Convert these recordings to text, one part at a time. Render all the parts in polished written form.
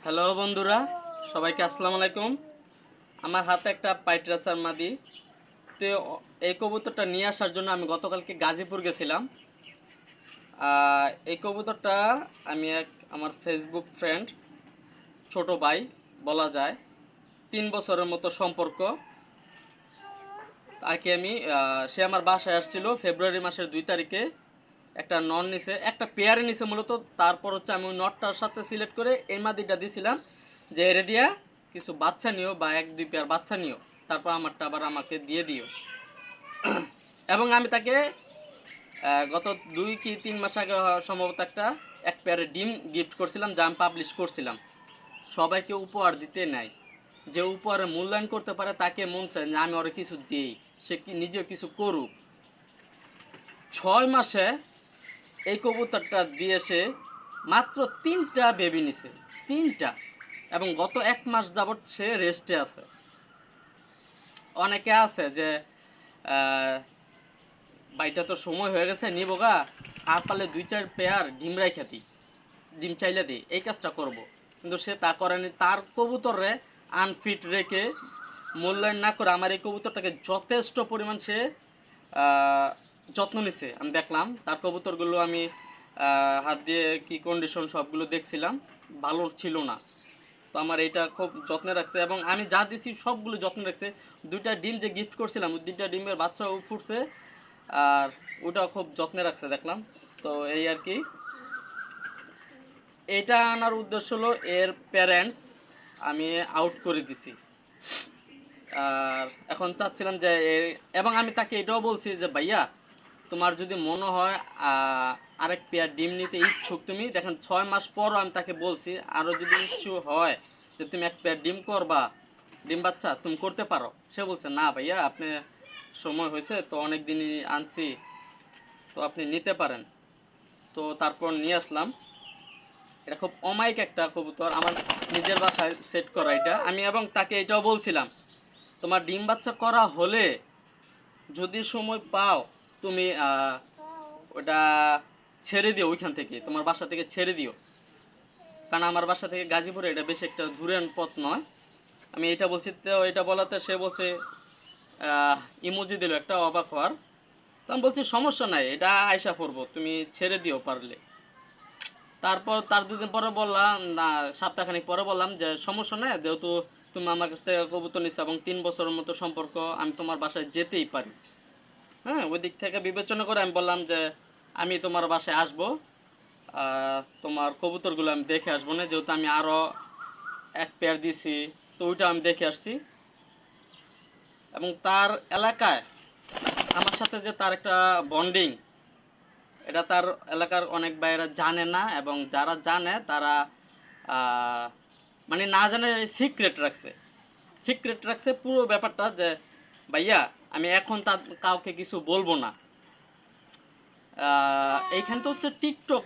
Hello বন্ধুরা, সবাইকে আসসালামু আলাইকুম। আমার হাতে একটা পাইট্রাসার মাদি। তো এই কবুতরটা নিয়ে আসার জন্য আমি গতকালকে গাজীপুর গেছিলাম। এই কবুতরটা আমি আমার ফেসবুক ফ্রেন্ড, ছোট ভাই বলা যায়, 3 বছরের মতো সম্পর্ক আর কি। সে আমার বাসায় আসছিল ফেব্রুয়ারি মাসের 2 তারিখে। একটা নন নিছে, একটা পেয়ারে নিছে মূলত। তারপর হচ্ছে আমি ওই নটটার সাথে সিলেক্ট করে এই মাদিটা দিছিলাম যে এরে দিয়া কিছু বাচ্চা নিও বা 1-2 পেয়ার বাচ্চা নিও, তারপর আমারটা আবার আমাকে দিয়ে দিও। এবং আমি তাকে গত 2 কি 3 মাস আগে সম্ভবত এক পেয়ারের ডিম গিফট করছিলাম, যা আমি পাবলিশ করছিলাম। সবাইকে উপহার দিতে নাই, যে উপহারে মূল্যায়ন করতে পারে তাকে মন চায় যে আমি ওরা কিছু দিই, সে কি নিজেও কিছু করুক। 6 মাসে এই কবুতরটা দিয়ে সে মাত্র 3টা বেবি নিছে, 3টা। এবং গত 1 মাস যাবৎ সে রেস্টে আছে। অনেকে আছে যে বাইটা তো সময় হয়ে গেছে নিবগা, আর পারলে 2-4 পেয়ার ডিম রাইখা দিই, ডিম চাইলে দিই, এই কাজটা করব। কিন্তু সে তা করেনি। তার কবুতরে আনফিট রেখে মূল্যায়ন না করে আমার এই কবুতরটাকে যথেষ্ট পরিমাণ সে যত্ন নিছে। আমি দেখলাম তার কবুতরগুলো, আমি হাত দিয়ে কি কন্ডিশন সবগুলো দেখছিলাম, ভালো ছিল না। তো আমার এইটা খুব যত্নে রাখছে এবং আমি যা দিছি সবগুলো যত্নে রাখছে। 2টা ডিম যে গিফট করছিলাম, 2টা ডিমের বাচ্চাও ফুটছে, আর ওটাও খুব যত্নে রাখছে দেখলাম। তো এই আর কি, এটা আনার উদ্দেশ্য হলো এর প্যারেন্টস আমি আউট করে দিছি। আর এখন চাচ্ছিলাম যে এবং আমি তাকে এটাও বলছি যে ভাইয়া, তোমার যদি মনে হয় আরেক পেয়ার ডিম নিতে ইচ্ছুক, তুমি দেখেন 6 মাস পরও আমি তাকে বলছি আরও যদি ইচ্ছুক হয় যে তুমি এক পেয়ার ডিম করবা, ডিম বাচ্চা তুমি করতে পারো। সে বলছে না ভাইয়া, আপনি সময় হয়েছে তো, অনেক দিনই আনছি, তো আপনি নিতে পারেন। তো তারপর নিয়ে আসলাম। এটা খুব অমায়িক একটা কবুতর, আমার নিজের বাসায় সেট করা এটা আমি। এবং তাকে এটাও বলছিলাম, তোমার ডিম বাচ্চা করা হলে যদি সময় পাও তুমি ওটা ছেড়ে দিও, ওইখান থেকে তোমার বাসা থেকে ছেড়ে দিও। কারণ আমার বাসা থেকে গাজীপুরে এটা বেশ একটা দূরের পথ নয়। আমি এটা বলছি, তো এটা বলাতে সে বলছে ইমোজি দিল একটা অবাক হওয়ার। তো আমি বলছি সমস্যা নাই, এটা আয়সা পড়বো, তুমি ছেড়ে দিও পারলে। তারপর তার 2 দিন পরে বললাম, না সপ্তাহখানিক পরে বললাম যে সমস্যা নেই, যেহেতু তুমি আমার কাছ থেকে কবুতর নিচ্ছ এবং 3 বছরের মতো সম্পর্ক, আমি তোমার বাসায় যেতেই পারি। হ্যাঁ, ওই দিক থেকে বিবেচনা করে আমি বললাম যে আমি তোমার বাসায় আসবো, তোমার কবুতরগুলো আমি দেখে আসবো না, যেহেতু আমি আরও এক পেয়ার দিছি, তো ওইটা আমি দেখে আসছি। এবং তার এলাকায় আমার সাথে যে তার একটা বন্ডিং, এটা তার এলাকার অনেক ভাইয়েরা জানে না, এবং যারা জানে তারা মানে না জানে সিক্রেট রাখছে পুরো ব্যাপারটা, যে ভাইয়া আমি এখন তার কাউকে কিছু বলবো না। এইখানে তো হচ্ছে টিকটক,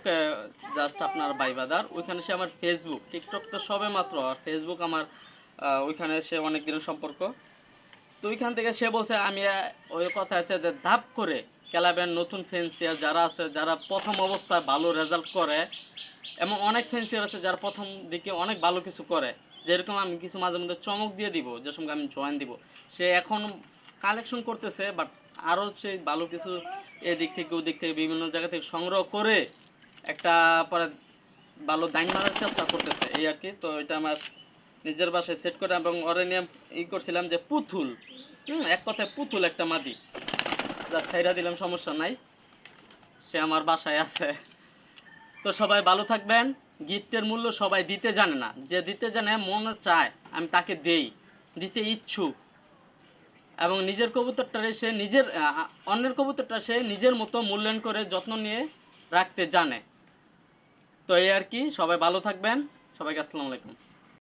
জাস্ট আপনার ভাইবাদার, ওইখানে সে আমার ফেসবুক, টিকটক তো সবে মাত্র, আর ফেসবুক আমার ওইখানে সে অনেক দিনের সম্পর্ক। তো ওইখান থেকে সে বলছে, আমি ওই কথা আছে যে ধাপ করে ক্লাবের নতুন ফেন্সিয়ার যারা আছে, যারা প্রথম অবস্থায় ভালো রেজাল্ট করে, এবং অনেক ফেন্সিয়ার আছে যারা প্রথম দিকে অনেক ভালো কিছু করে, যেরকম আমি কিছু মাঝে মধ্যে চমক দিয়ে দিব, যে সঙ্গে আমি জয়েন দিব। সে এখন কালেকশন করতেছে, বাট আরও সেই ভালো কিছু এদিক থেকে ওদিক থেকে বিভিন্ন জায়গা থেকে সংগ্রহ করে একটা পরে ভালো দাইন মারার চেষ্টা করতেছে, এই আর কি। তো এটা আমার নিজের বাসায় সেট করে, এবং ওরে নিয়ে করছিলাম যে পুতুল, এক কথায় পুতুল একটা মাদি, যা ছাইরা দিলাম, সমস্যা নাই, সে আমার বাসায় আছে। তো সবাই ভালো থাকবেন। গিফটের মূল্য সবাই দিতে জানে না, যে দিতে জানে মনে চায় আমি তাকে দেই, দিতে ইচ্ছুক। এবং নিজের কবুতরটারে সে নিজের, অন্যের কবুতরটা সে নিজের মতো মূল্যায়ন করে যত্ন নিয়ে রাখতে জানে। তো এই আর কি, সবাই ভালো থাকবেন, সবাইকে আসসালামু আলাইকুম।